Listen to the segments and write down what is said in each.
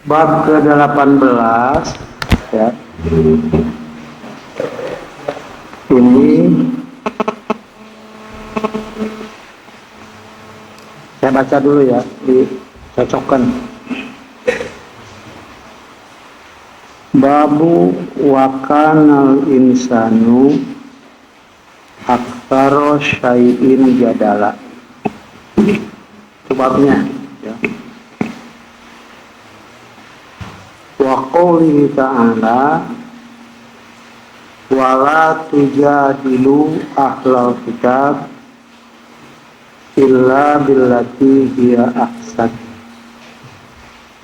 Bab ke-18 ya. Ini saya baca dulu ya, dicocokkan. Babu wakanal insanu aktsara syai'in jadala. Itu babnya ya. Wa qoulihi ta'ala wala tujadilu ahlal kitab illa billati hiya ahsan.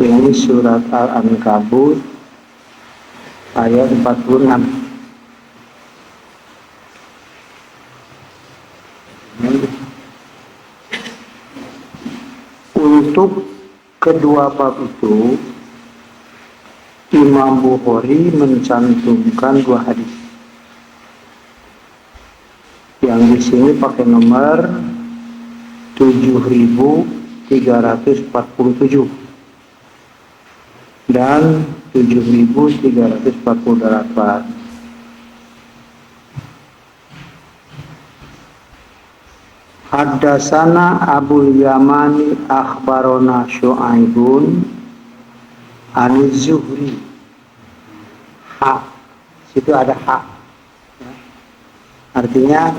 Ini surat Al-Ankabut ayat 46. Untuk kedua bab itu Imam Bukhari mencantumkan dua hadis yang di sini pakai nomor 7.347 dan 7.348. Haddasana Abul Yamani akhbarona Syu'aibun Aniz Zuhri. Ha, situ ada ha ya. Artinya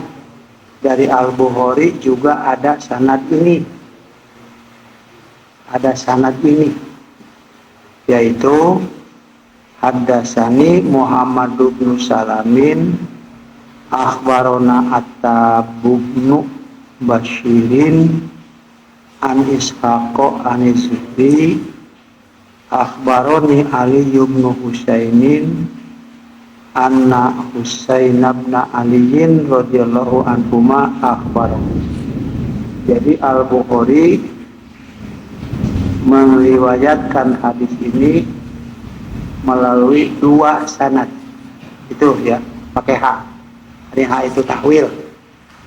dari Al-Bukhari juga ada sanad ini, yaitu Haddasani Muhammad bin Salamin akhbarona At-Tabubnu Bashirin an Ishaqo Aniz Zuhri akhbaroni Ali bin Husainin anna Husain bin Aliin radhiyallahu anhuma akhbaroni. Jadi Al-Bukhari meriwayatkan hadis ini melalui dua sanad. Itu ya, pakai ha. Arti ha itu tahwil.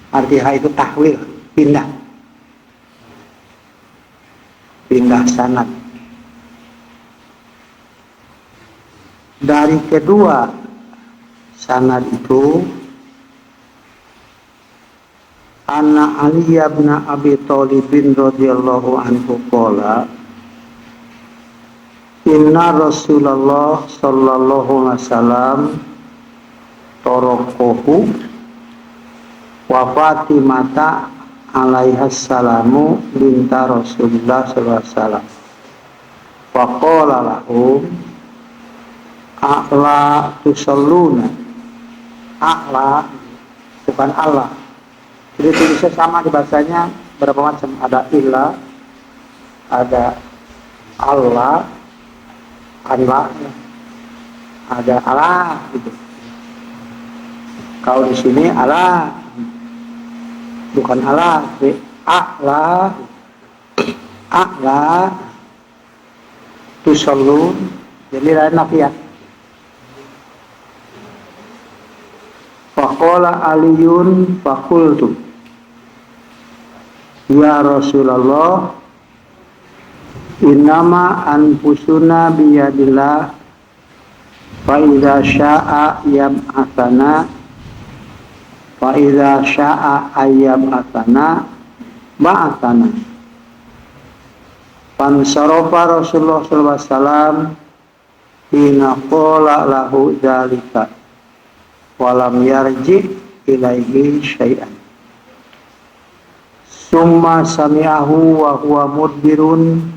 Arti ha itu tahwil, pindah sanad. Dari kedua sanad itu anna Ali bin Abi Thalib radhiyallahu anhu qala inna Rasulullah sallallahu alaihi wasallam torokohu wa Fatimata alaiha salamu binta Rasulullah sallallahu alaihi wasallam wa qala lahum a'la tusalluna. A'la bukan Allah. Jadi tulisnya sama di bahasanya berapa macam, ada illa, ada Allah, Allah, ada Allah gitu. Kalau di sini Allah bukan Allah, tapi a'la, a'la tusallun, jadi lain nafiah. Faqala Aliyun faqultu ya Rasulullah innama anfusuna biyadillah fa idza syaa yab'atsana fa idza syaa ayyab'atsana ba'atsana. Fansarafa Rasulullah sallallahu alaihi wasallam hina qala lahu dzalika walam yarji ilaihi syai'an. Summa sami'ahu wa huwa mudbirun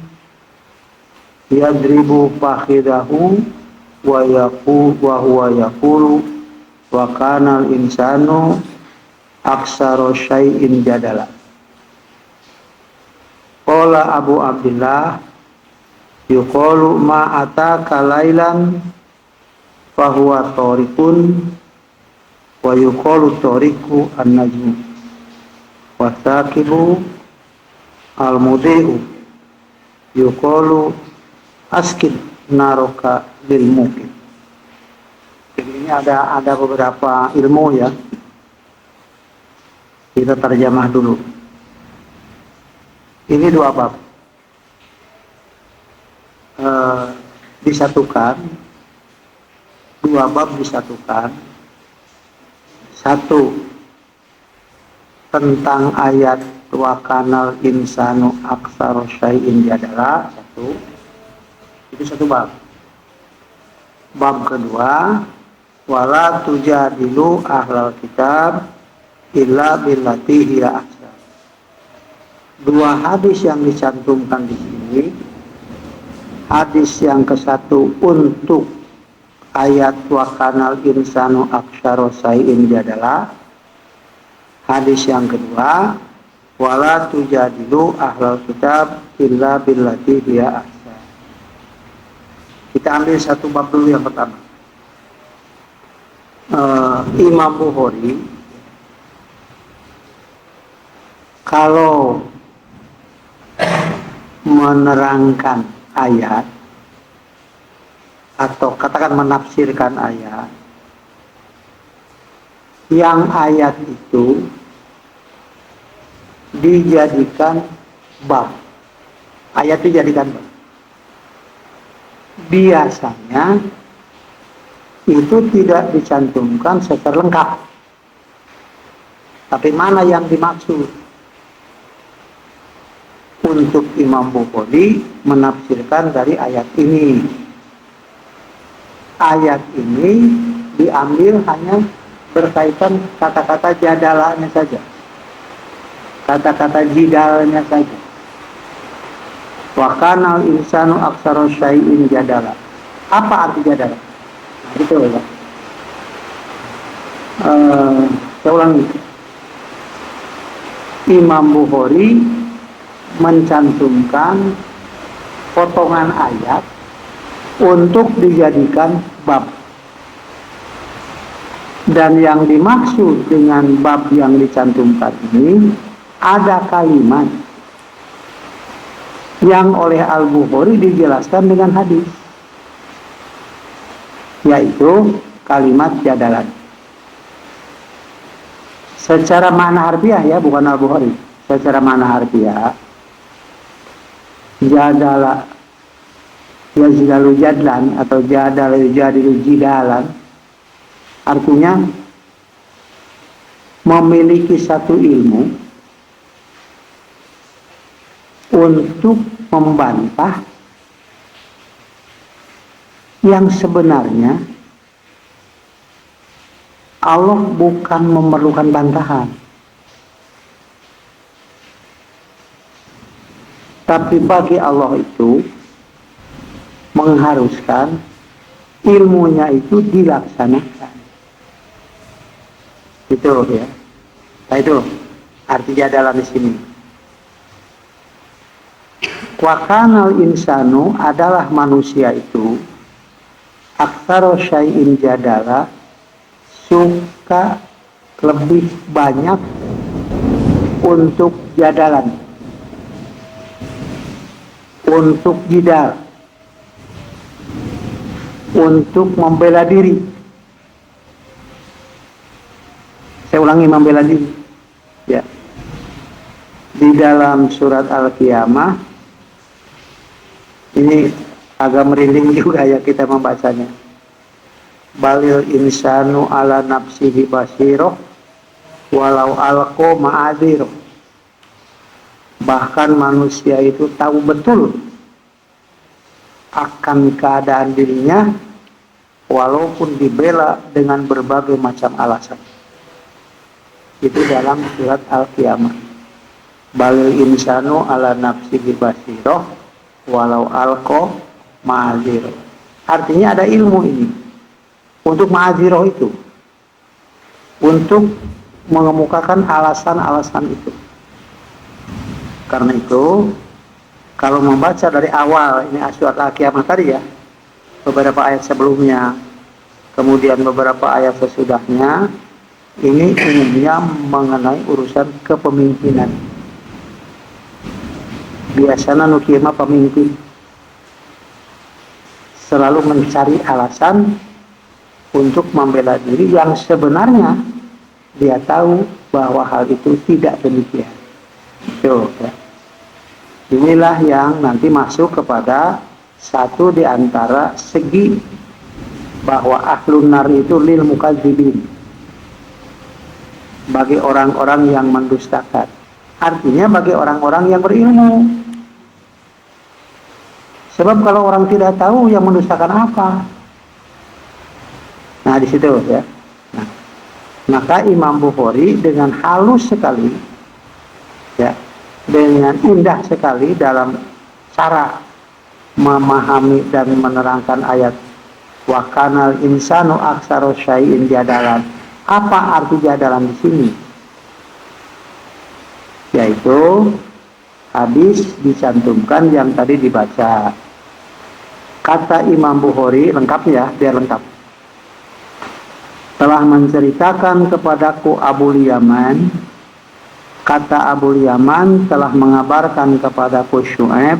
yadribu fakhidahu wa huwa yaqulu wa kana al-insanu aksara syai'in jadala. Qala Abu Abdullah yuqalu ma ataka lailan fa huwa tariqun wa yuqalu tariqu an-najm wa saqibu al-mudi'u yuqalu askin naroka lil muqim. Jadi ini ada beberapa ilmu ya. Kita terjemah dulu. Ini dua bab. disatukan, dua bab disatukan. Satu tentang ayat wa kanal insanu aktsara syai'in jadala, satu. Itu satu bab. Bab kedua, wala tujadilu ahlal kitab illa billati hiya ahsan. Dua hadis yang dicantumkan di sini. Hadis yang ke-1 untuk ayat wa kanal insanu aktsara syai'in jadala. Hadis yang kedua, wala tujadilu ahlal kitab illa billati hiya ahsan. Kita ambil satu bab dulu yang pertama. Imam Bukhari kalau menerangkan ayat atau katakan menafsirkan ayat, yang ayat itu dijadikan bab. Ayat dijadikan bab. Biasanya itu tidak dicantumkan secara lengkap. Tapi mana yang dimaksud? Untuk Imam Bukhari menafsirkan dari ayat ini. Ayat ini diambil hanya berkaitan kata-kata jadalanya saja. Kata-kata jidalnya saja. Wa kanal insanu aktsara syai'in jadala. Apa arti jadala? Nah, itu ya. Saya ulangi. Imam Bukhari mencantumkan potongan ayat untuk dijadikan bab. Dan yang dimaksud dengan bab yang dicantumkan ini ada kalimat yang oleh Al-Bukhari dijelaskan dengan hadis, yaitu kalimat jadalan. Secara makna harfiah ya, bukan Al-Bukhari. Secara makna harfiah, jadala yazdalu jadlan atau jadala yujadilu jidalan, artinya memiliki satu ilmu untuk membantah yang sebenarnya Allah bukan memerlukan bantahan, tapi bagi Allah itu mengharuskan ilmunya itu dilaksanakan. Itu ya. Nah, itu arti jadalah di sini. Wa kanal insanu adalah manusia itu aktsara syai'in jadala, suka lebih banyak untuk jadalan, untuk jidal, untuk membela diri. Saya ulangi, membela diri ya. Di dalam surat Al-Qiyamah ini agak merinding juga ya kita membacanya. Balil insanu ala nafsihi basiroh walau alqo ma'adiroh. Bahkan manusia itu tahu betul akan keadaan dirinya walaupun dibela dengan berbagai macam alasan. Itu dalam surat Al-Qiyamah. Balil insanu ala nafsihi basiroh walau alqo ma'aziroh. Artinya ada ilmu ini untuk ma'aziroh itu, untuk mengemukakan alasan-alasan itu. Karena itu kalau membaca dari awal ini surat Al-Qiyamah tadi ya, beberapa ayat sebelumnya, kemudian beberapa ayat sesudahnya, ini umumnya mengenai urusan kepemimpinan. Biasanya nukiyama pemimpin selalu mencari alasan untuk membela diri yang sebenarnya dia tahu bahwa hal itu tidak demikian. Itu ya. Inilah yang nanti masuk kepada satu di antara segi bahwa ahlun nar itu lil mukadzibin, bagi orang-orang yang mendustakan. Artinya bagi orang-orang yang berilmu. Sebab kalau orang tidak tahu yang mendustakan apa? Nah, di situ ya. Nah, maka Imam Bukhari dengan halus sekali ya, dengan indah sekali dalam cara memahami dan menerangkan ayat wa kanal insanu aktsara syai'in jadalan. Apa arti jadalan di sini? Yaitu hadis dicantumkan yang tadi dibaca. Kata Imam Bukhari, lengkap ya, biar lengkap. Telah menceritakan kepadaku Abul Yaman, kata Abul Yaman telah mengabarkan kepadaku Syu'aib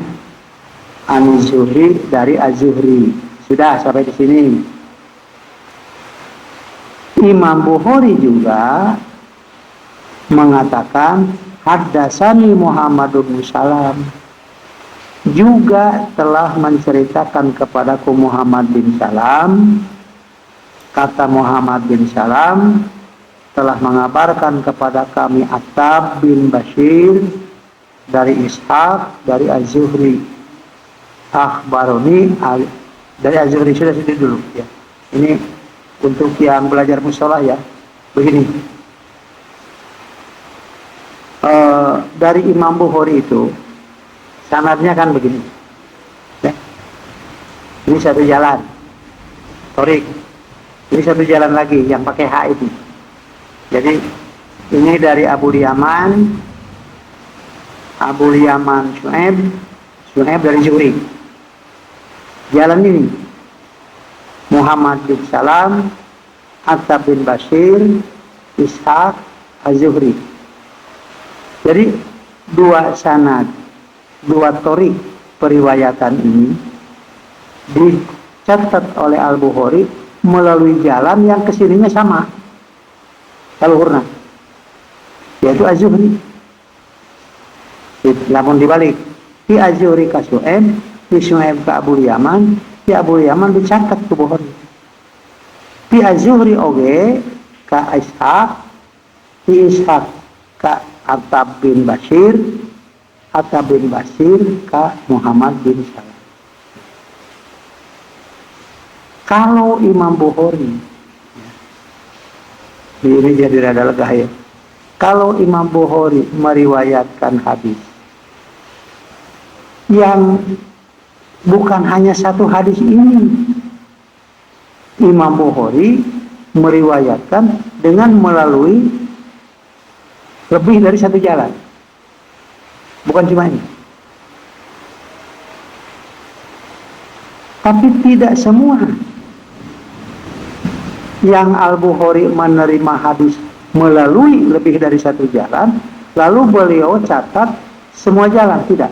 an-Zuhri dari Az-Zuhri. Sudah sampai di sini. Imam Bukhari juga mengatakan Haddasani Muhammad bin Salam, juga telah menceritakan kepadaku Muhammad bin Salam. Kata Muhammad bin Salam telah mengabarkan kepada kami Attab bin Bashir dari Ishaq dari Az-Zuhri. Akhbaroni dari Az-Zuhri. Sudah situ dulu ya. Ini untuk yang belajar mustalah ya. Begini. Dari Imam Bukhari itu sanadnya kan begini ya. Ini satu jalan Torik, ini satu jalan lagi yang pakai H itu. Jadi ini dari Abul Yaman Syu'aib dari Zuhri. Jalan ini Muhammad bin Salam, Attab bin Bashir, Ishaq, Az-Zuhri. Jadi dua sanad, dua torik periwayatan ini dicatat oleh Al-Bukhari melalui jalan yang kesininya sama, kaluhurna, yaitu Az-Zuhri. Namun dibalik, di Az-Zuhri ke Syu'aib, di Syu'aib ke Abul Yaman, di Abul Yaman dicatat ke Bukhari. Di Az-Zuhri oge ke Ishaq, di Ishaq ke Attab bin Bashir ke Muhammad bin Salam. Kalau Imam Bukhari, ini jadi rada lega ya. Kalau Imam Bukhari meriwayatkan hadis yang bukan hanya satu hadis ini, Imam Bukhari meriwayatkan dengan melalui lebih dari satu jalan, bukan cuma ini. Tapi tidak semua yang Al-Bukhari menerima hadis melalui lebih dari satu jalan, lalu beliau catat semua jalan, tidak.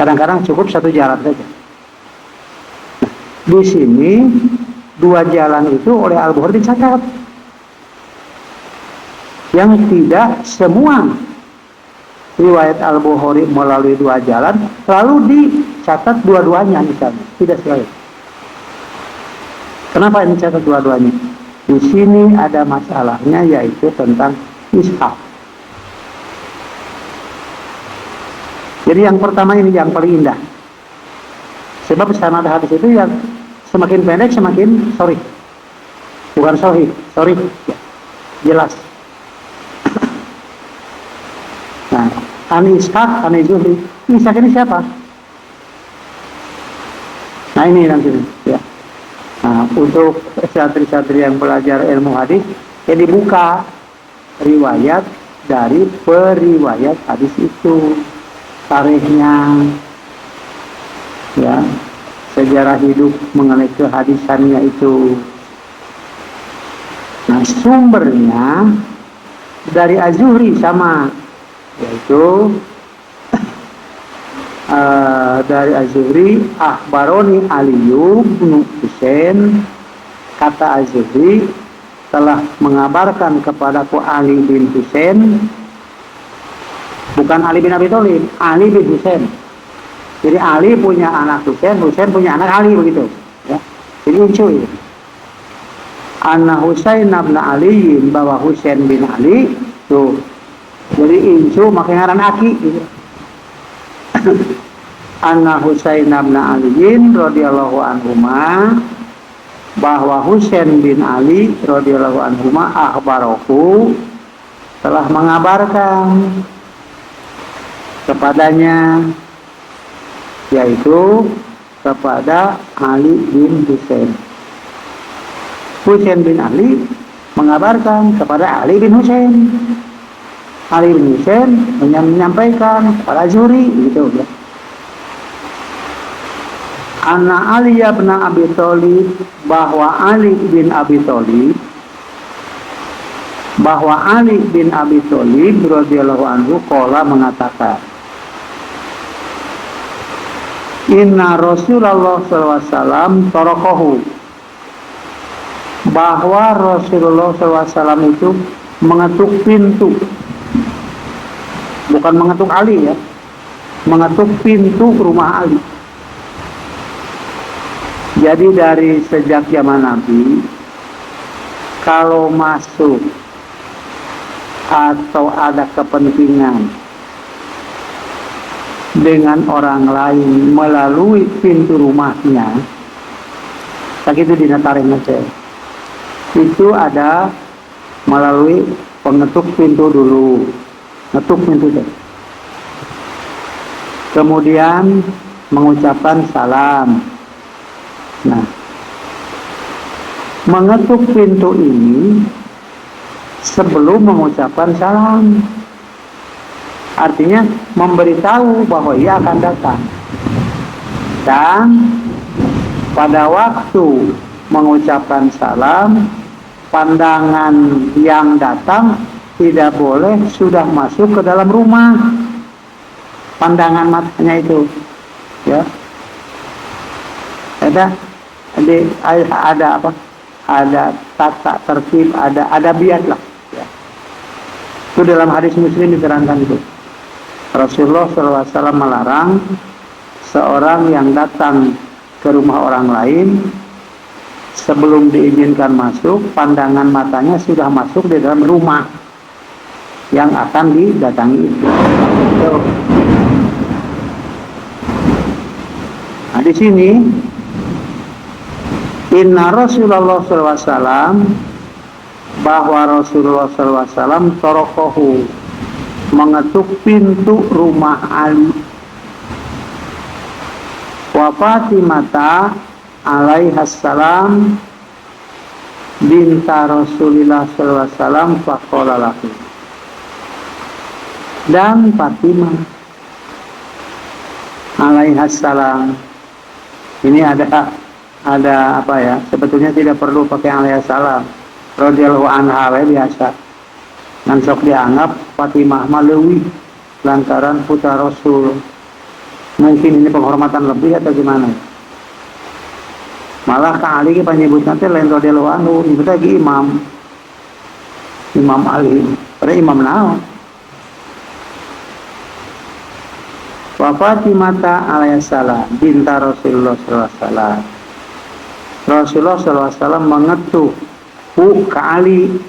Kadang-kadang cukup satu jalan saja. Nah, di sini dua jalan itu oleh Al-Bukhari dicatat. Yang tidak semua riwayat Al-Bukhari melalui dua jalan lalu dicatat dua-duanya misalnya, tidak sekali. Kenapa ini catat dua-duanya? Di sini ada masalahnya, yaitu tentang Ishaq. Jadi yang pertama ini yang paling indah, sebab sanad hadis itu yang semakin pendek semakin sorry, bukan sahih, sorry ya, jelas. Nah, Ani Ishaq, Ani Zuhri. Ishaq ini siapa? Nah, ini nanti ya. Nah, untuk santri-santri yang belajar ilmu hadis, ya dibuka riwayat dari periwayat hadis itu, tarikhnya, ya, sejarah hidup mengenai kehadisannya itu. Nah, sumbernya dari Az-Zuhri sama, yaitu dari Az-Zuhri, akhbaroni Aliyu bin Husain, kata Az-Zuhri telah mengabarkan kepadaku Ali bin Husain, bukan Ali bin Abi Thalib, Ali bin Husain, Jadi Ali punya anak Husain, Husain punya anak Ali begitu. Ya. Jadi incu ya. Anna Husain bin Ali, bahwa Husain bin Ali tuh. Jadi incu makanya ngaran aki gitu. Anna Husain bin Ali radhiyallahu anhuma, bahwa Husain bin Ali radhiyallahu anhuma akhbarahu, telah mengabarkan kepadanya, yaitu kepada Ali bin Husain. Husain bin Ali mengabarkan kepada Ali bin Husain. Ali bin Husain menyampaikan kepada Zuhri, gitu ya. Anna Ali bin Abi Thalib, bahwa Ali bin Abi Thalib, bahwa Ali bin Abi Thalib radhiyallahu anhu qala mengatakan, Inna Rasulullah SAW torokohu, bahwa Rasulullah SAW itu mengetuk pintu, bukan mengetuk Ali ya, mengetuk pintu rumah Ali. Jadi dari sejak zaman Nabi, kalau masuk atau ada kepentingan dengan orang lain melalui pintu rumahnya, tak itu dinatarin aja. Itu ada melalui pengetuk pintu dulu, ngetuk pintu deh. Kemudian mengucapkan salam. Nah, mengetuk pintu ini sebelum mengucapkan salam, artinya memberitahu bahwa ia akan datang. Dan pada waktu mengucapkan salam, pandangan yang datang tidak boleh sudah masuk ke dalam rumah. Pandangan matanya itu, ya. Ada apa? Ada tata tertib, ada biat lah. Ya. Itu dalam hadis Muslim diterangkan itu. Rasulullah SAW melarang seorang yang datang ke rumah orang lain sebelum diizinkan masuk, pandangan matanya sudah masuk di dalam rumah yang akan didatangi itu. Nah, di sini Inna Rasulullah SAW, bahwa Rasulullah SAW torokohu, mengetuk pintu rumah Ali. Wa Fatimata alaihassalam binta Rasulullah SAW faqala lahu. Dan Fatimah alaihassalam, ini ada apa ya, sebetulnya tidak perlu pakai alaihassalam, radhiyallahu anha biasa. Dan sok dianggap Fatimah Malawi lantaran putra Rasul. Mungkin ini penghormatan lebih atau gimana? Malah Kang Ali penyebut nanti lain radhiyallahu anhu, nyebut lagi Imam Ali, pada Imam naon. Wa Fatimata alaihassalam binta Rasulullah SAW. Rasulullah SAW mengetuk ke Ali.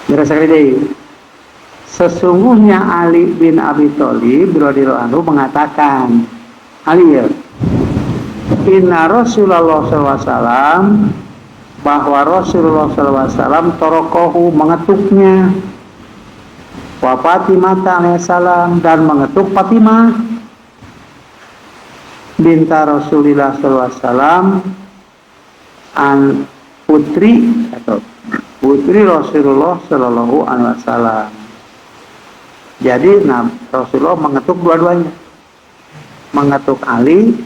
Dirasakan deh. Sesungguhnya Ali bin Abi Thalib radhiyallahu anhu mengatakan, Ali ya, Inna Rasulullah SAW, bahwa Rasulullah SAW torokohu, mengetuknya, wa Fatimah alaihissalam, dan mengetuk Fatimah binta Rasulullah SAW, an putri atau putri Rasulullah Shallallahu Alaihi Wasallam. Jadi Rasulullah mengetuk dua-duanya, mengetuk Ali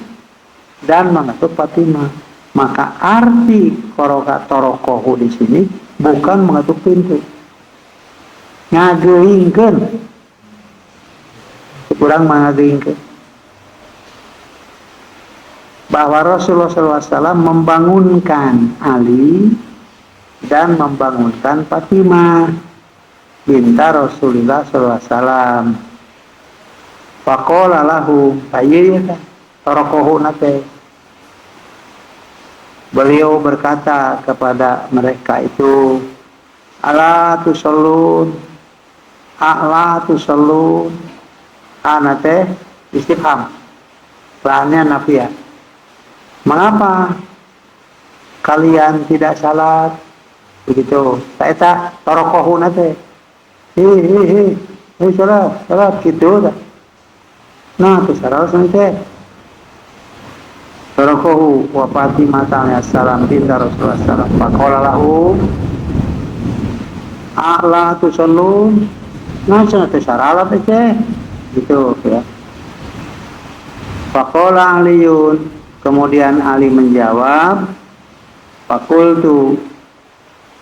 dan mengetuk Fatimah. Maka arti torokohu di sini bukan mengetuk pintu, ngageingkeun, kurang ngageingkeun. Bahwa Rasulullah SAW membangunkan Ali dan membangunkan Fatimah binta Rasulullah SAW. Faqala lahu tayyib tarakohu nate. Beliau berkata kepada mereka itu, ala tusallun, a'la tusallun, anate istifham, laannya nafiyah. Mengapa kalian tidak salat? Begitu. Taeta tarakohu nate. Hi, salat gitu. Nah, tu saral santai. Tarakohu wa Fatimah salam binta Rasulullah sallam. Faqala lahu a'la tusallun. Nah, sangat saralat teh. Gitu ya. Faqala Aliyun, kemudian Ali menjawab, faqultu.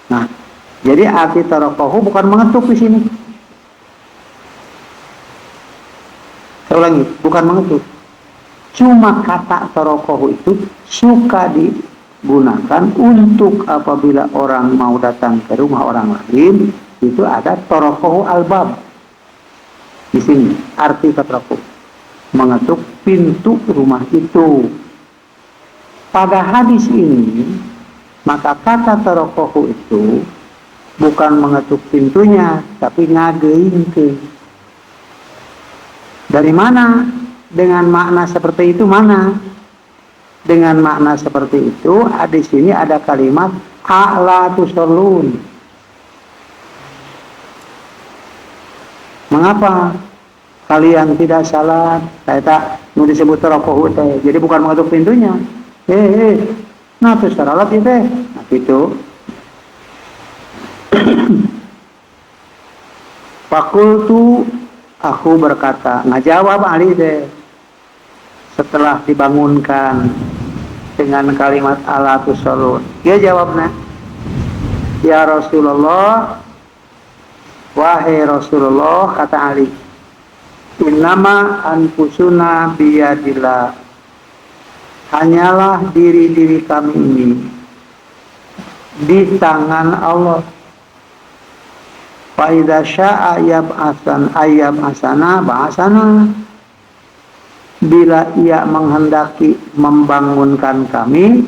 Nah, jadi arti tarakohu bukan mengetuk di sini. Saya ulangi, bukan mengetuk. Cuma kata tarakohu itu suka digunakan untuk apabila orang mau datang ke rumah orang lain, itu ada tarakohu albab. Di sini arti tarakohu mengetuk pintu rumah itu. Pada hadis ini, maka kata tarakohu itu bukan mengetuk pintunya, tapi ngageingkeun. Dari mana? Dengan makna seperti itu mana? Dengan makna seperti itu, di sini ada kalimat a'la tusallun. Mengapa kalian tidak salat? Saya nu disebut tarakohu teh. Jadi bukan mengetuk pintunya. Nah tuh salat itu teh. Nah gitu. Fakultu, aku berkata, ngajawab Ali deh. Setelah dibangunkan dengan kalimat ala tusallun, dia jawabnya, ya Rasulullah, wahai Rasulullah, kata Ali, innama anfusuna biyadillah, hanyalah diri-diri kami ini di tangan Allah. Fa idza syaa ayyab asana ba'asana, bila ia menghendaki membangunkan kami,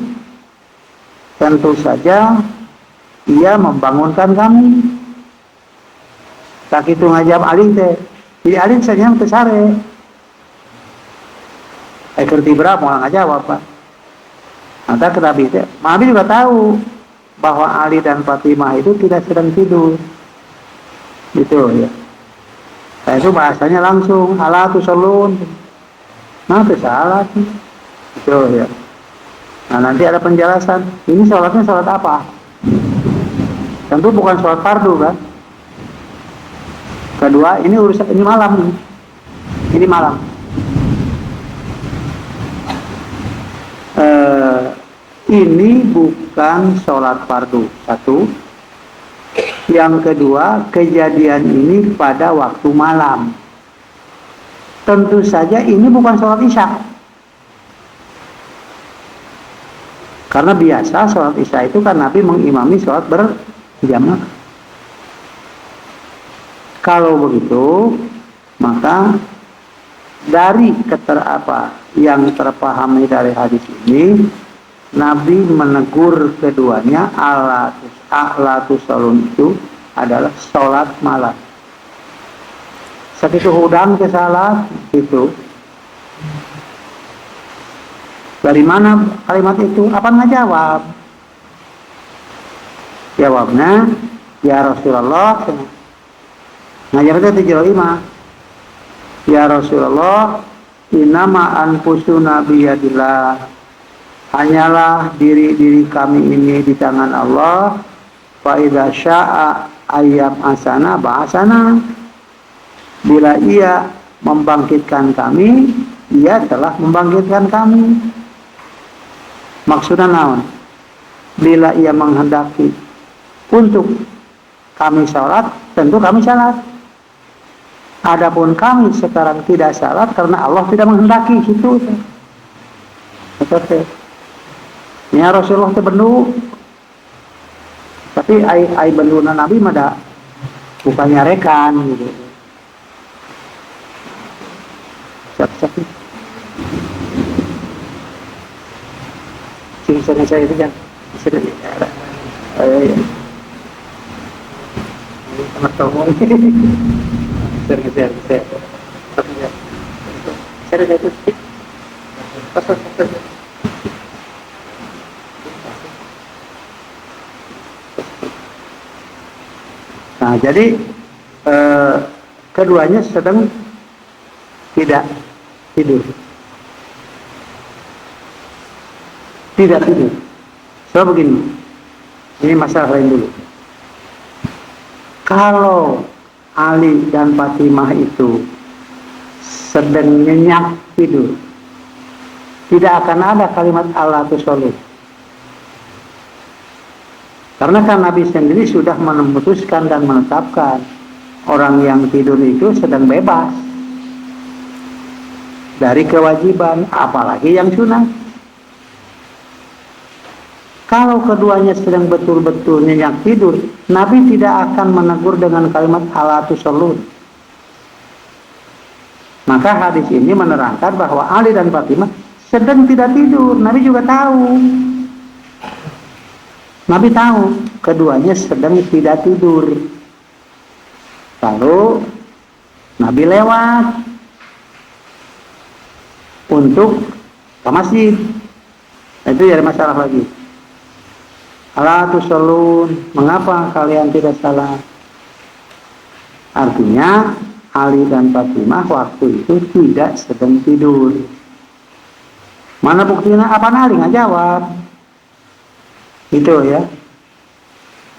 tentu saja ia membangunkan kami. Tak itu ngajab Ali teh. Jadi Ali saja yang tesare. Kerti berapa mau ngajawab Pak? Nanti ke Nabi teh. Nabi juga tahu bahwa Ali dan Fatimah itu tidak sedang tidur. Gitu ya. Nah itu bahasanya langsung ala tusallun. Nah itu salah sih. Gitu ya. Nah nanti ada penjelasan. Ini sholatnya sholat apa? Tentu bukan sholat fardu kan. Kedua, ini urusan ini malam. Ini malam. Ini bukan sholat fardu. Satu. Yang kedua, kejadian ini pada waktu malam. Tentu saja ini bukan sholat isya. Karena biasa sholat isya itu kan Nabi mengimami sholat berjamaah. Kalau begitu, maka dari yang terpahami dari hadis ini, Nabi menegur keduanya, a'la tusallun itu adalah sholat malam. Sekitu hudang ke salat itu. Dari mana kalimat itu? Apa ngajawab? Jawabnya, ya Rasulullah. Ngajarnya 75. Ya Rasulullah, innama anfusuna biyadillah. Hanyalah diri-diri kami ini di tangan Allah. Fa idza syaa ayyam asana ba'asana. Bila ia membangkitkan kami, ia telah membangkitkan kami. Maksudnya naon? Bila ia menghendaki untuk kami salat, tentu kami salat. Adapun kami sekarang tidak salat karena Allah tidak menghendaki gitu. Betul. Ya Rasulullah itu bendu. Tapi ai benduna Nabi mah bukannya rekan gitu. Sini saya itu kan sini ada sama tomong saya itu nah jadi keduanya sedang tidak tidur. So begini, ini masalah lain dulu. Kalau Ali dan Fatimah itu sedang nyenyak tidur, tidak akan ada kalimat Allah tusollu. Karena kan Nabi sendiri sudah memutuskan dan menetapkan orang yang tidur itu sedang bebas dari kewajiban, apalagi yang sunat. Kalau keduanya sedang betul-betul nyenyak tidur, Nabi tidak akan menegur dengan kalimat ala tusolun. Maka hadis ini menerangkan bahwa Ali dan Fatimah sedang tidak tidur. Nabi juga tahu. Nabi tahu keduanya sedang tidak tidur. Lalu Nabi lewat untuk ke masjid. Itu jadi masalah lagi. Ala tusallun, mengapa kalian tidak salat? Artinya Ali dan Fatimah waktu itu tidak sedang tidur. Mana buktinya? Apa Ali nggak jawab? Itu ya.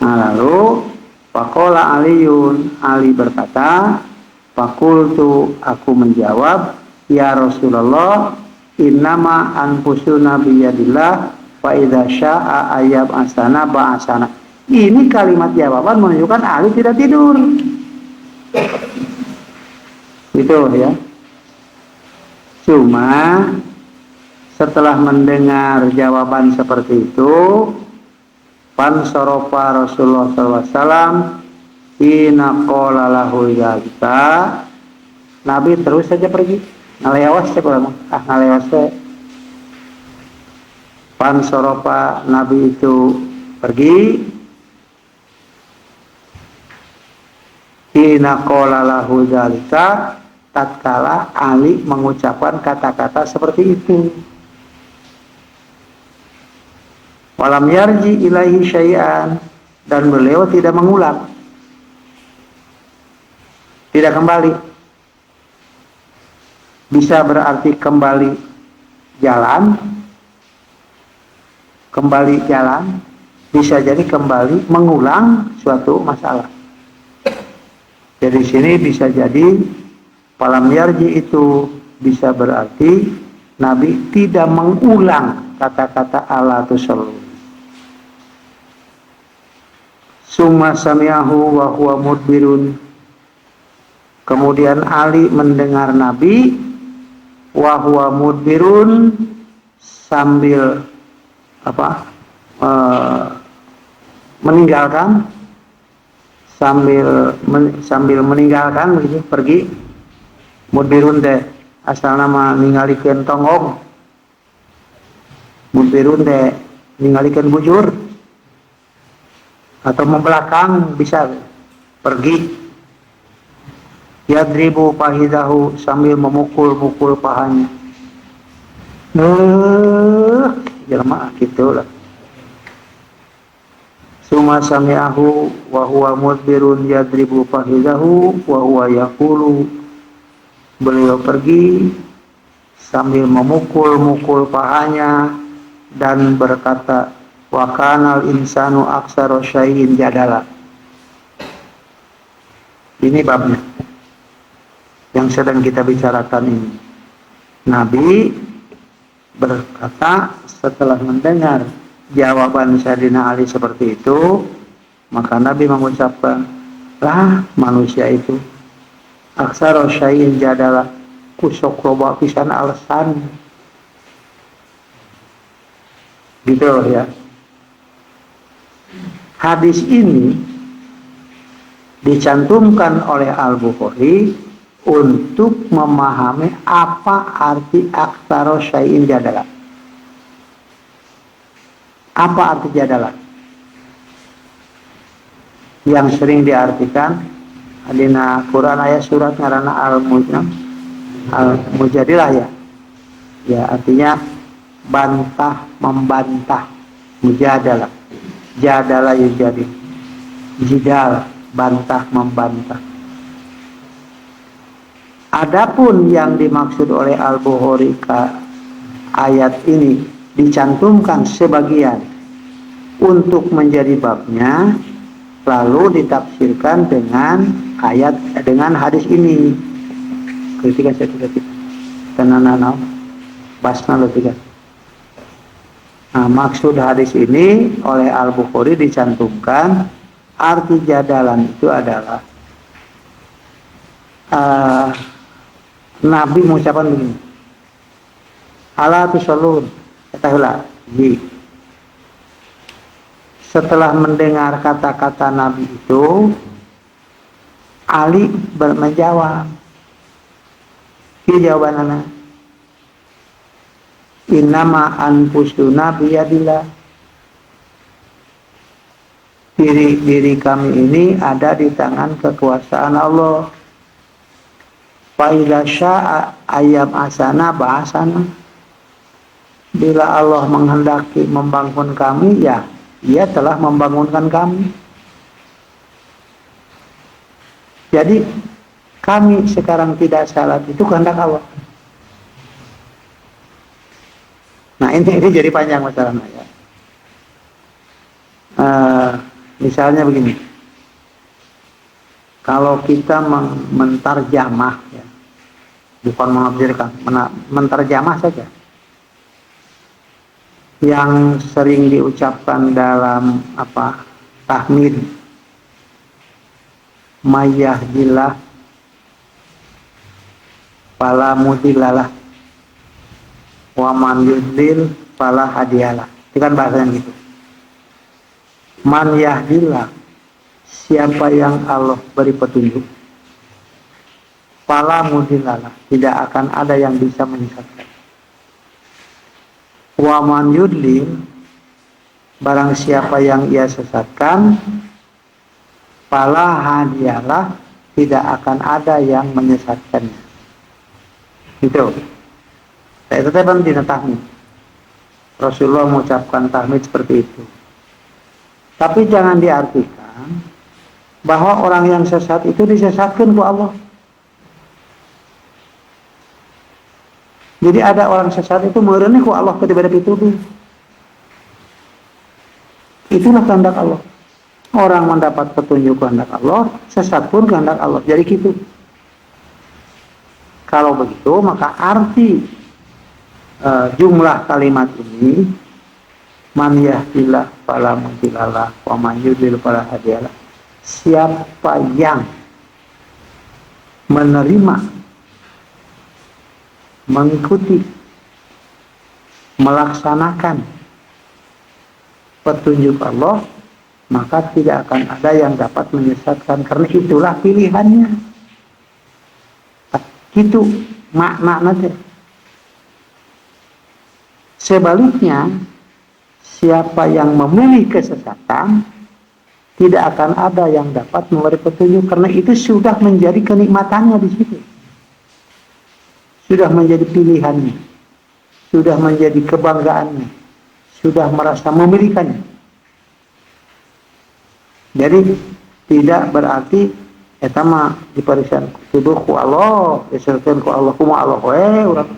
Nah lalu faqala Aliyun, Ali berkata, faqultu, aku menjawab, ya Rasulullah, innama anfusuna biyadillah fa idza syaa ayyab asana ba'asana. Ini kalimat jawaban menunjukkan Ali tidak tidur. Itu ya. Cuma setelah mendengar jawaban seperti itu, pansorofa Rasulullah SAW ina qala lahu dzalika, Nabi terus saja pergi. Ngalewas saya kurang, ngalewas saya. Pansorofa, Nabi itu pergi. Ina qala lahu dzalika, tatkala Ali mengucapkan kata-kata seperti itu. Walam yarji ilaihi syai'an, dan beliau tidak mengulang, tidak kembali. Bisa berarti kembali jalan, bisa jadi kembali mengulang suatu masalah. Jadi sini bisa jadi walam yarji itu bisa berarti Nabi tidak mengulang kata-kata ala tusallu. Summa sami'ahu wa huwa mudbirun. Kemudian Ali mendengar Nabi wa huwa mudbirun, sambil meninggalkan, sambil meninggalkan begitu, pergi. Mudbirun teh asal nama ningalikeun tonggong. Mudbirun teh ningalikeun bujur atau membelakang, bisa pergi. Yadribu pahidahu, sambil memukul-mukul pahanya. Jelema gitulah. Suma sami'ahu wa huwa mudbirun yadribu pahidahu wa huwa yaqulu. Beliau pergi sambil memukul-mukul pahanya dan berkata, wa kanal insanu aksara syai'in jadala. Ini babnya yang sedang kita bicarakan ini. Nabi berkata setelah mendengar jawaban Sayyidina Ali seperti itu, maka Nabi mengucapkan, lah manusia itu aksara syai'in jadala, kusok loba pisan alasan. Gitu ya. Hadis ini dicantumkan oleh Al-Bukhari untuk memahami apa arti aksara syai'in jadala. Apa arti jadalah? Yang sering diartikan adina Quran ayat surat ngarana Al-Mujadilah ya. Ya artinya bantah, membantah, mujadalah. Jadalah yujadi. Jidal, bantah, membantah. Adapun yang dimaksud oleh Al-Bukhari ayat ini dicantumkan sebagian untuk menjadi babnya, lalu ditafsirkan dengan hadis ini. Ketika saya tidak tenanana basna lebih. Nah, maksud hadis ini oleh Al-Bukhari dicantumkan arti jadalan itu adalah Nabi mengucapkan begini, ala tusallun, katakanlah, setelah mendengar kata-kata Nabi itu, Ali menjawab, jawabanana, innama anfusuna biyadillah, diri kami ini ada di tangan kekuasaan Allah. Fa'idha sya'a ayyam asana ba'asana, bila Allah menghendaki membangun kami, ya Ia telah membangunkan kami. Jadi kami sekarang tidak salat itu kehendak Allah. Nah ini jadi panjang masalahnya ya. Misalnya begini, kalau kita mentarjamah ya, bukan menafsirkan, mentarjamah saja yang sering diucapkan dalam tahmid, mayyahdillah fala mudhillalah wa man yudlil fala hadiyalah, itu kan bahasanya gitu. Man yahdillah, siapa yang Allah beri petunjuk, fala mudhillalah, tidak akan ada yang bisa menyesatkan. Wa man yudlil, barang siapa yang ia sesatkan, fala hadiyalah, tidak akan ada yang menyesatkannya. Itu. Saya tetapkan di tahmid. Rasulullah mengucapkan tahmid seperti itu. Tapi jangan diartikan bahwa orang yang sesat itu disesatkan ku Allah. Jadi ada orang sesat itu meureunih ku Allah ketika dituduh. Itulah kehendak Allah. Orang mendapat petunjuk kehendak Allah, sesat pun kehendak Allah. Jadi gitu. Kalau begitu, maka arti jumlah kalimat ini, man yahdillah fala mudhillalah wa man yudlil fala hadiyalah, siapa yang menerima, mengikuti, melaksanakan petunjuk Allah, maka tidak akan ada yang dapat menyesatkan, karena itulah pilihannya. Itu makna-maknanya. Sebaliknya, siapa yang memilih kesesatan, tidak akan ada yang dapat memberi petunjuk, karena itu sudah menjadi kenikmatannya di situ. Sudah menjadi pilihannya, sudah menjadi kebanggaannya, sudah merasa memilikannya. Jadi tidak berarti etama diparisan tuduh ku Allah, diserahkan ku Allah, kuma Allah urang.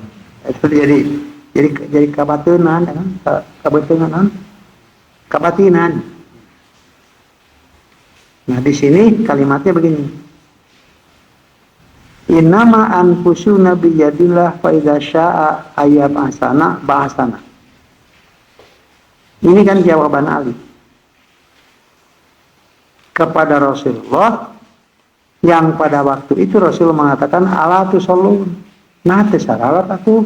Itu jadi kabatinan, kabatinan. Nah di sini kalimatnya begini. Innama anfusuna biyadillah fa idza syaa ayyab asana ba'asana. Ini kan jawaban Ali kepada Rasulullah, yang pada waktu itu Rasul mengatakan ala tusallun, nah tesaralat aku,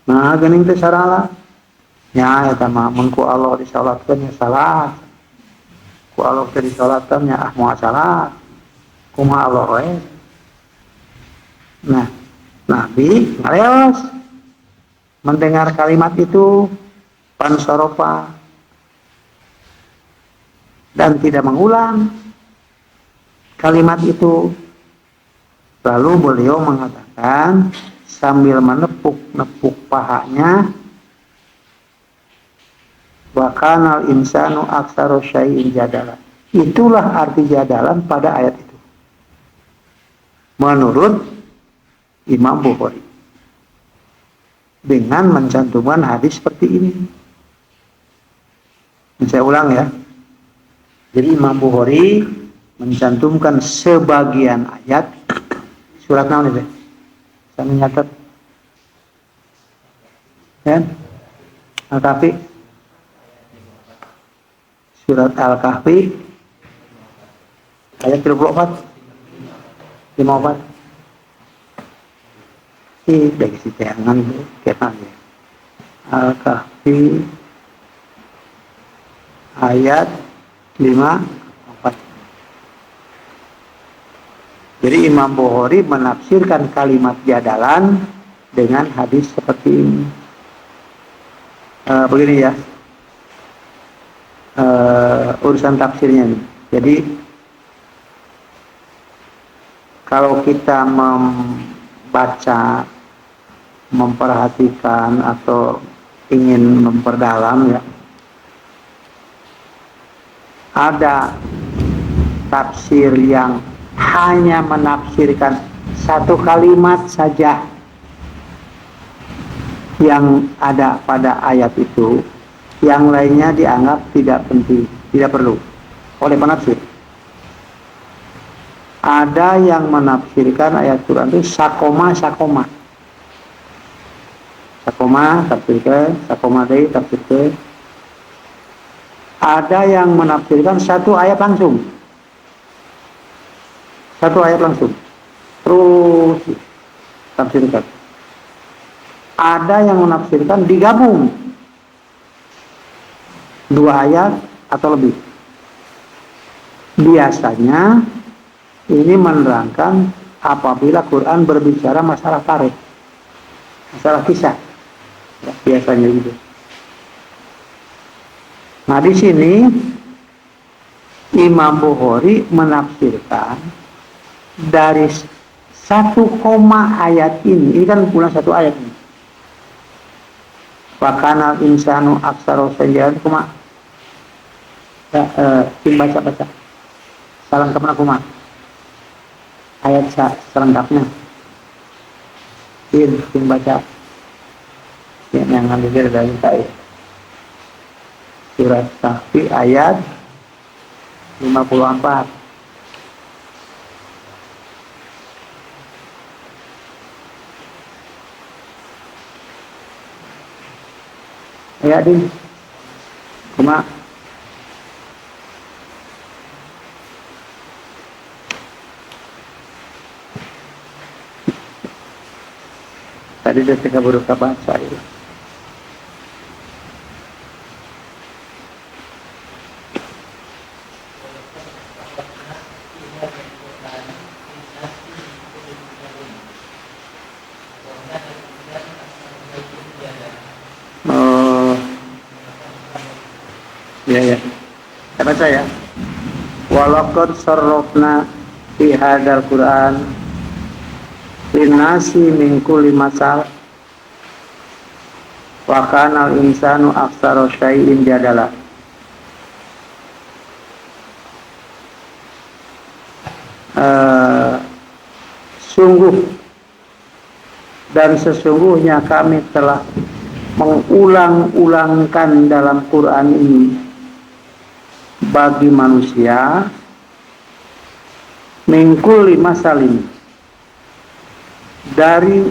nah gening tesaralat ya eta mah mun ku Allah disalatkeun nya salat, ku Allah teu disalatkeun nya moal salat, kumaha Allah we. Nah Nabi ngaleos mendengar kalimat itu pansorofa dan tidak mengulang kalimat itu. Lalu beliau mengatakan sambil menepuk-nepuk pahanya, wa kanal insanu aktsara syai'in jadala. Itulah arti jadalan pada ayat itu menurut Imam Bukhari, dengan mencantumkan hadis seperti ini. Saya ulang ya. Jadi Imam Bukhari mencantumkan sebagian ayat surat naon itu? Saya mencatat. Kan? Al-Kahfi. Surat Al-Kahfi ayat 34. 54. Dari si teangan kita ya. Al-Kahfi ayat 54. Jadi Imam Bukhari menafsirkan kalimat jadalan dengan hadis seperti ini. Begini ya, urusan tafsirnya nih. Jadi kalau kita membaca, memperhatikan atau ingin memperdalam ya, ada tafsir yang hanya menafsirkan satu kalimat saja yang ada pada ayat itu, yang lainnya dianggap tidak penting, tidak perlu oleh penafsir. Ada yang menafsirkan ayat Quran itu sakoma tafsirkan, sakoma dei tafsirkan. Ada yang menafsirkan satu ayat langsung, terus tafsirkan. Ada yang menafsirkan digabung dua ayat atau lebih. Biasanya ini menerangkan apabila Quran berbicara masalah tarikh, masalah kisah, ya, biasanya gitu. Nah di sini Imam Bukhari menafsirkan dari satu koma ayat ini kan punya satu ayat ini. Wa kana insanu aktsara sayyi'an kuma. Baca. Salam kemana kuma? Ayat selengkapnya. Tim baca. Yang ngambil dari saya. Surat Kahfi ayat 54. Ya din, kuma tadi dia tengah berusaha baca ya. Ya. Saya baca ya. Walaqad sarrafna fi hadzal Qur'an linnasi min kulli masal wa kana al-insanu aktsara syai'in jadala. Sungguh dan sesungguhnya kami telah mengulang-ulangkan dalam Quran ini bagi manusia mingkul lima salim dari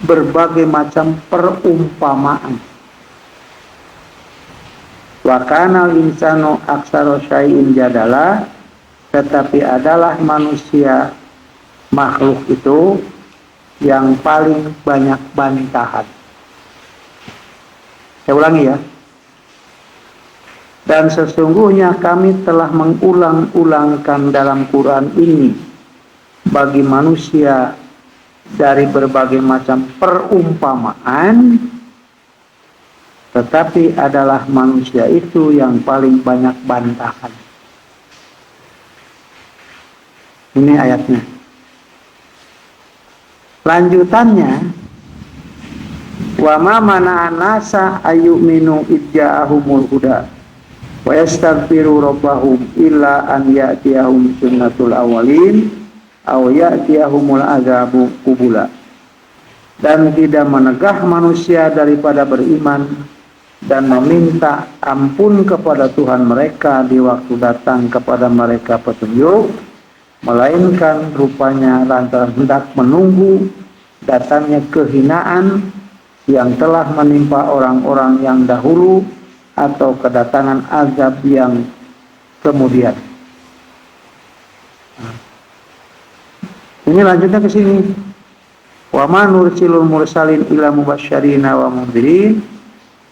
berbagai macam perumpamaan. Wa kana insanu aktsara syai'in jadala, tetapi adalah manusia makhluk itu yang paling banyak bantahan. Saya ulangi ya. Dan sesungguhnya kami telah mengulang-ulangkan dalam Quran ini bagi manusia dari berbagai macam perumpamaan, tetapi adalah manusia itu yang paling banyak bantahan. Ini ayatnya. Lanjutannya, wa ma mana'an nasa ayyuminu idza'ahumul huda wa yastaghfiru rabbahum illa an ya'tiyahum sunnatul awwalin aw ya'tiyahumul azabu qubula. Dan tidak menegah manusia daripada beriman dan meminta ampun kepada Tuhan mereka di waktu datang kepada mereka petunjuk, melainkan rupanya lantaran hendak menunggu datangnya kehinaan yang telah menimpa orang-orang yang dahulu atau kedatangan azab yang kemudian. Ini lanjutnya ke sini. Wa ma nursilul mursalin ila mubasysyirina wa mundzirin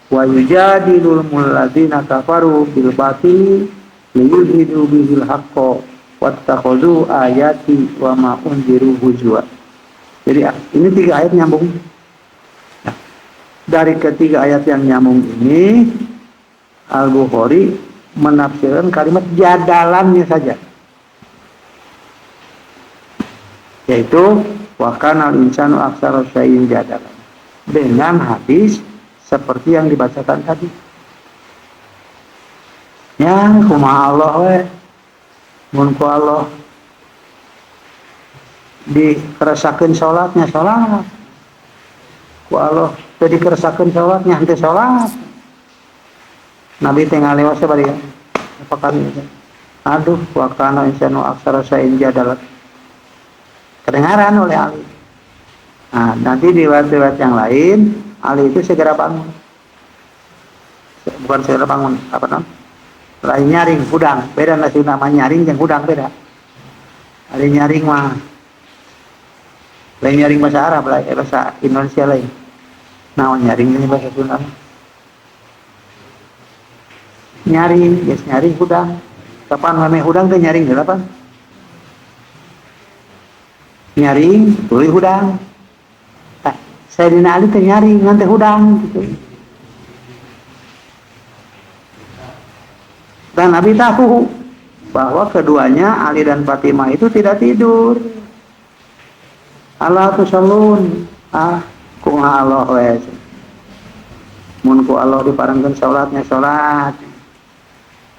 wa yujadilul ladzina kafaru bil batil liyudhidu bihil haqqo wattakhadhu ayati wa ma unziru huzwa. Jadi ini 3 ayat nyambung. Nah, dari ketiga ayat yang nyambung ini Al-Bukhari menafsirkan kalimat jadalannya saja, yaitu wa kana al-insanu aktsara syai'in jadalan, dengan hadis seperti yang dibacakan tadi. Ya, kumaha Allah we mun ku Allah dikeresakeun salatnya salat, ku Allah teu dikeresakeun salatnya henteu salat. Nabi teh ngalewas bari ya. Apa kali itu? Aduh, wa kana insanu aktsara syai'in jadalan. Kedengaran oleh Ali. Nah, nanti di riwayat yang lain Ali itu segera bangun. Bukan segera bangun, apa namanya? Lain nyaring, hudang. Beda nasi nama nyaring yang hudang beda. Ali nyaring mah. Lain nyaring bahasa Arab, bahasa Indonesia lain. Nah, nyaring ini bahasa Sunda. Nyaring, yes nyaring hudang. Kapan mame hudang teh nyaring berapa? Nyaring, tuluy hudang. Sayyidina Ali teh nyaring ngan teh hudang gitu. Dan Nabi tahu bahwa keduanya Ali dan Fatimah itu tidak tidur. Allah tusallun, kumaha Allah we. Mun ku Allah diparengkeun salatnya salat.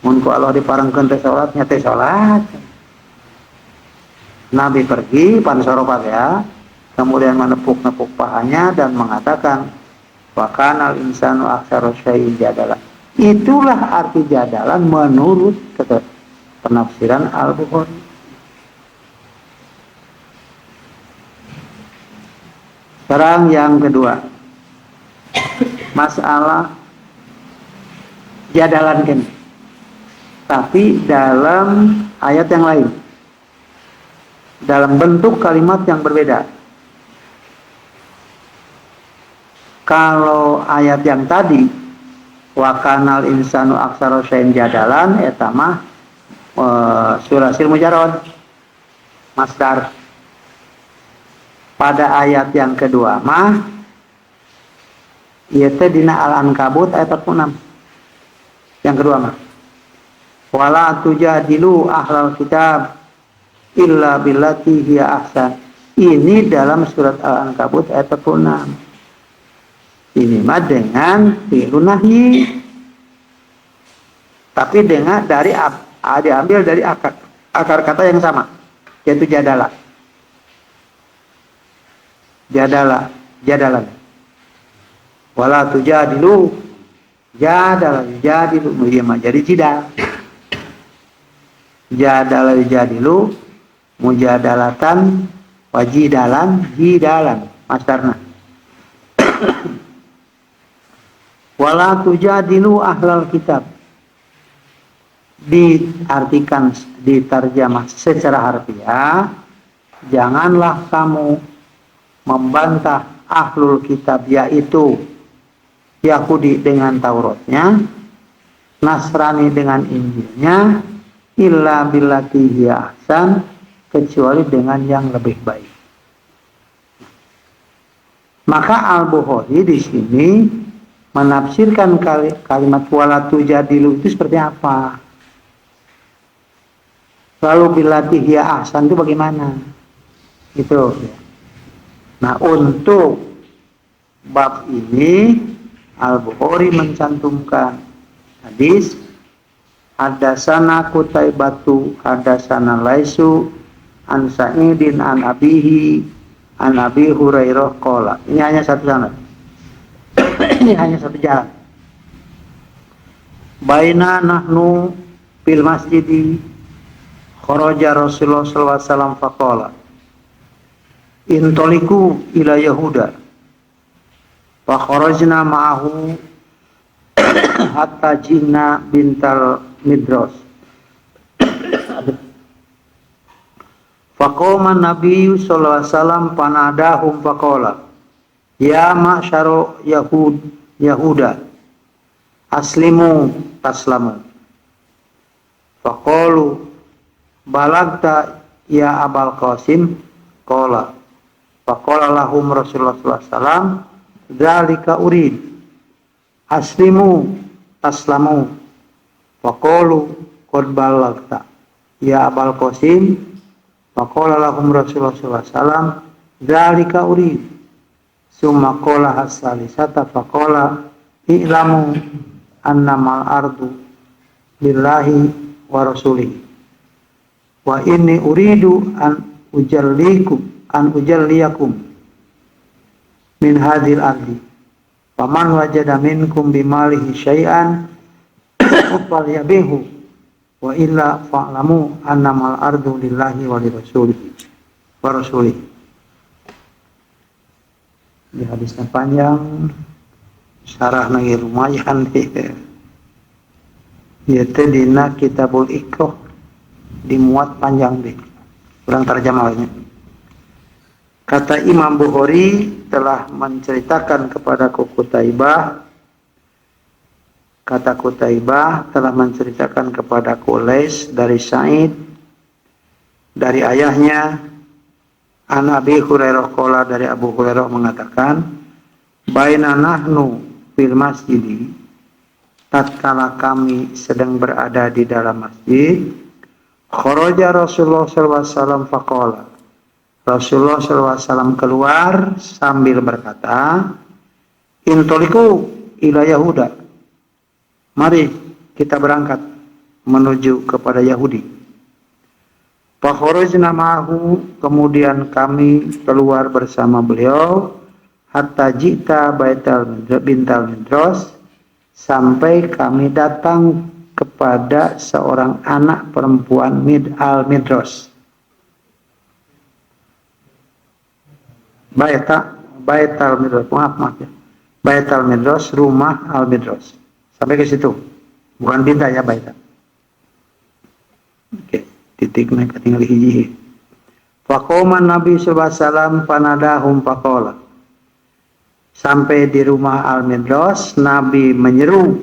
Mun ku Allah diparengkeun teh salatnya teh salat. Nabi pergi pansoropat ya, kemudian menepuk-nepuk pahanya dan mengatakan wa kana al-insanu aktsara syai'in jadala. Itulah arti jadalan menurut penafsiran Al-Bukhari. Sekarang yang kedua, masalah jadalan kan, tapi dalam ayat yang lain, dalam bentuk kalimat yang berbeda. Kalau ayat yang tadi wa kanal insanu aktsara syai'in jadalan eta mah surasil mujarrad masdar. Pada ayat yang kedua mah ieu teh dina Al-Ankabut ayat 46. Yang kedua mah wala tujadilu ahlal kitab illa billati hiya ahsan. Ini dalam surat Al-Ankabut ayat 46. Ini mah dengan fi'lun nahyi, tapi dengan diambil dari akar kata yang sama, yaitu jadalah. Jadalan. Wala tujadilu jadilu mah jadi jidal. Jadilu mujadalatan wajidalan jidalan masdarna. Wala tujadilu ahlal kitab, diartikan, diterjemah secara harfiah, janganlah kamu membantah ahlul kitab, yaitu Yahudi dengan Tauratnya, Nasrani dengan Injilnya, illa billati hiya ahsan, kecuali dengan yang lebih baik. Maka Al-Bukhari di sini menafsirkan kalimat wala tujadilu itu seperti apa. Lalu bilatih ya ahsan itu bagaimana? Gitu. Nah, untuk bab ini Al-Bukhari mencantumkan hadis hadasana Kutaibatu hadasana Laisu an Sa'idin an Abihi an Abi Hurairah qala. Ini hanya satu sanad. Ini hanya satu jalan. Baina nahnu fil masjidi kharaja Rasulullah sallallahu alaihi wasallam faqala intoliku ila Yahuda fa kharajna ma'ahu hatta jinna bintal Midros. Faqoma Nabi sallallahu alaihi wasallam panadahum faqala ya ma'syaro Yahuda aslimu taslamu. Faqalu balagta ya Abal Qasim qala. Faqala lahum Rasulullah sallallahu alaihi wasallam dzalika urid aslimu taslamu. Faqalu qad balagta ya Abal Qasim. Faqala lahum Rasulullah sallallahu alaihi wasallam dzalika urid. Summa qala hasalisata faqala i'lamu annamal ardu lillahi wa rasulihi wa inni uridu an ujalliyakum min hadhil ardi faman wajada minkum bimalihi syai'an falyabihu wa illa fa'lamu annamal ardu lillahi wa rasulihi. Di hadisnya panjang, syarah nagi lumayan yaitu dina kitabul ikrah dimuat panjang deh, kurang terjemahnya. Kata Imam Bukhari telah menceritakan kepada Qutaibah, kata Qutaibah telah menceritakan kepada Qulais dari Sa'id dari ayahnya an Abi Hurairah qala dari Abu Hurairah mengatakan baina nahnu fil masjidi tatkala kami sedang berada di dalam masjid kharaja Rasulullah sallallahu alaihi wasallam faqala. Rasulullah sallallahu alaihi wasallam keluar sambil berkata intoliku ila Yahuda, mari kita berangkat menuju kepada Yahudi. Fakhrajna ma'ahu, kemudian kami keluar bersama beliau hatta jita bintal Midros, sampai kami datang kepada seorang anak perempuan Midros. Baital Midros, maaf ya. Baital Midros, rumah Al Midros. Sampai ke situ. Bukan binta ya Baital. Oke. Titik mereka tinggal hiji. Faqoma Nabi sallallahu alaihi wasallam panadahum faqala. Sampai di rumah Al-Midros, Nabi menyeru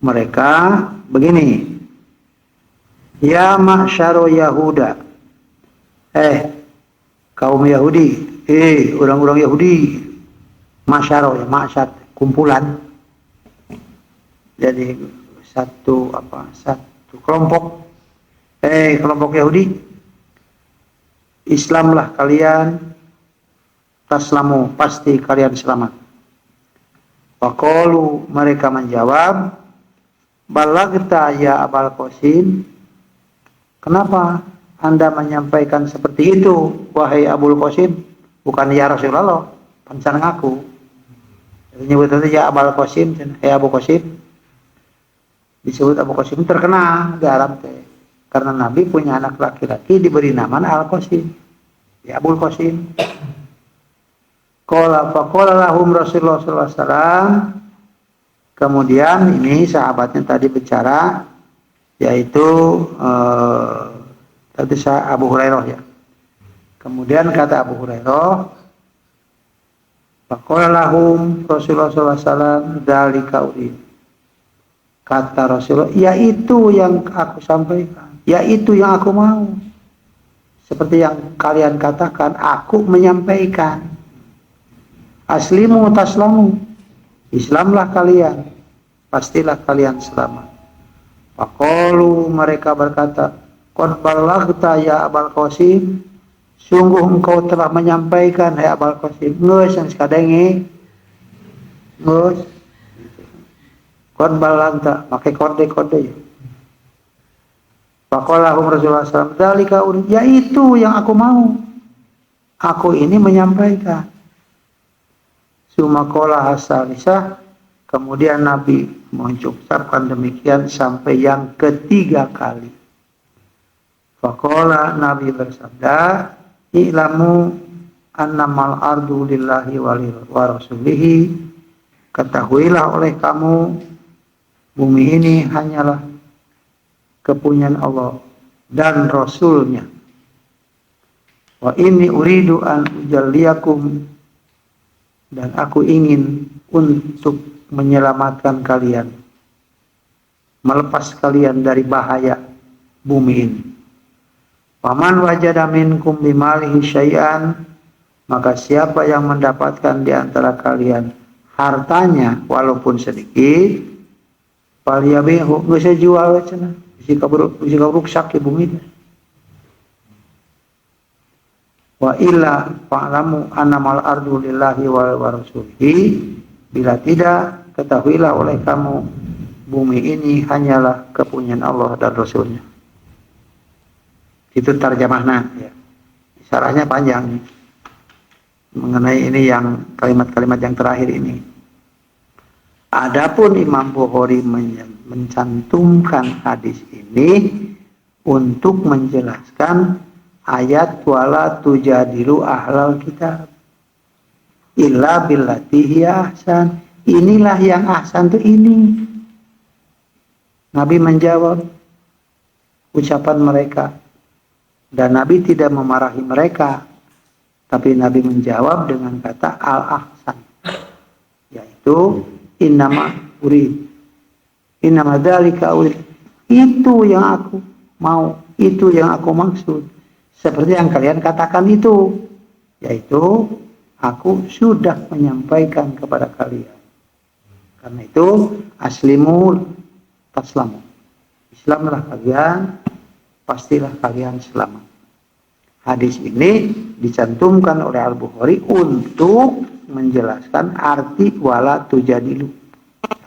mereka begini. Ya ma'syaro Yahuda. Kaum Yahudi, orang-orang Yahudi. Ma'syaro ya, ma'syar kumpulan. Jadi satu kelompok. Kelompok Yahudi, Islamlah kalian, taslamu, pasti kalian selamat. Faqalu, mereka menjawab, balagta ya Abal Qasim, kenapa Anda menyampaikan seperti itu, wahai Abul Qasim? Bukan ya Rasulullah, pancan ngaku. Menyebut itu ya Abal Qasim, Abu Qasim. Disebut Abu Qasim terkenal di Arab teh. Karena Nabi punya anak laki-laki diberi nama Al-Qasim. Ya Abul Qasim. Faqala lahum Rasulullah sallallahu alaihi wasallam. Kemudian ini sahabatnya tadi bicara, yaitu tadi Abu Hurairah ya. Kemudian kata Abu Hurairah, faqala lahum Rasulullah sallallahu alaihi wasallam dzalika urid. Kata Rasulullah, yaitu yang aku sampaikan. Ya itu yang aku mau. Seperti yang kalian katakan, aku menyampaikan. Aslimu taslamu, Islamlah kalian, pastilah kalian selamat. Faqalu, mereka berkata, qad ballaghta ya Abul Qasim, sungguh engkau telah menyampaikan hai Abul Qasim. Geus yang sakadengi, geus. Qad ballaghta, pakai kode-kode. Faqalahum Rasulullah SAW, dzalika yaitu yang aku mau. Aku ini menyampaikan. Sumaqala hasalisah, kemudian Nabi mengucapkan demikian sampai yang ketiga kali. Faqala, Nabi bersabda, i'lamu annamal ardu lillahi wa rasulihi, ketahuilah oleh kamu, bumi ini hanyalah kepunyaan Allah dan Rasulnya. Wa inni uridu an ujalliyakum, dan aku ingin untuk menyelamatkan kalian, melepas kalian dari bahaya bumi ini. Faman wajada minkum bimalihi syai'an, maka siapa yang mendapatkan di antara kalian hartanya walaupun sedikit, falyabihu, geus jual cenah, jika rusak ke bumi. Wa illa fa'lamu annamal ardu lillahi wa rasulihi, bila tidak, ketahuilah oleh kamu, bumi ini hanyalah kepunyaan Allah dan Rasulnya. Itu terjemahnya ya. Syarahnya panjang mengenai ini, yang kalimat-kalimat yang terakhir ini. Adapun Imam Bukhari mencantumkan hadis ini untuk menjelaskan ayat wala tujadilu ahlal kitab illa billati hiya ahsan. Inilah yang ahsan itu ini. Nabi menjawab ucapan mereka, dan Nabi tidak memarahi mereka, tapi Nabi menjawab dengan kata al-ahsan, yaitu innama urid, innama dzalika urid, itu yang aku mau, itu yang aku maksud. Seperti yang kalian katakan itu, yaitu aku sudah menyampaikan kepada kalian. Karena itu aslimu taslamu, Islamlah kalian, pastilah kalian selamat. Hadis ini dicantumkan oleh Al-Bukhari untuk menjelaskan arti wala tujadilu.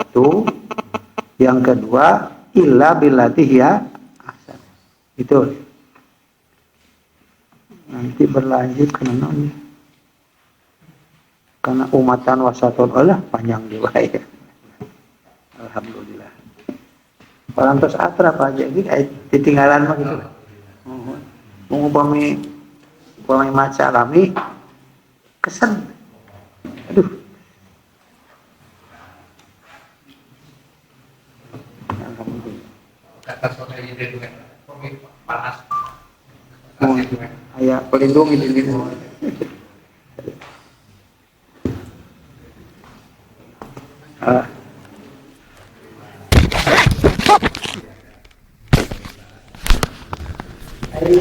Itu yang kedua, illa billati hiya ahsan. Itu nanti berlanjut ke mana? Karena umatan wasatun Allah panjang juga ya. Alhamdulillah. Orang terus atrap aja gitu, ditinggalan mah gitu. Mengupami maca alami kesan. Aduh. Alhamdulillah. Kata sore ini dengan panas. Ayah pelindungi diri. Hari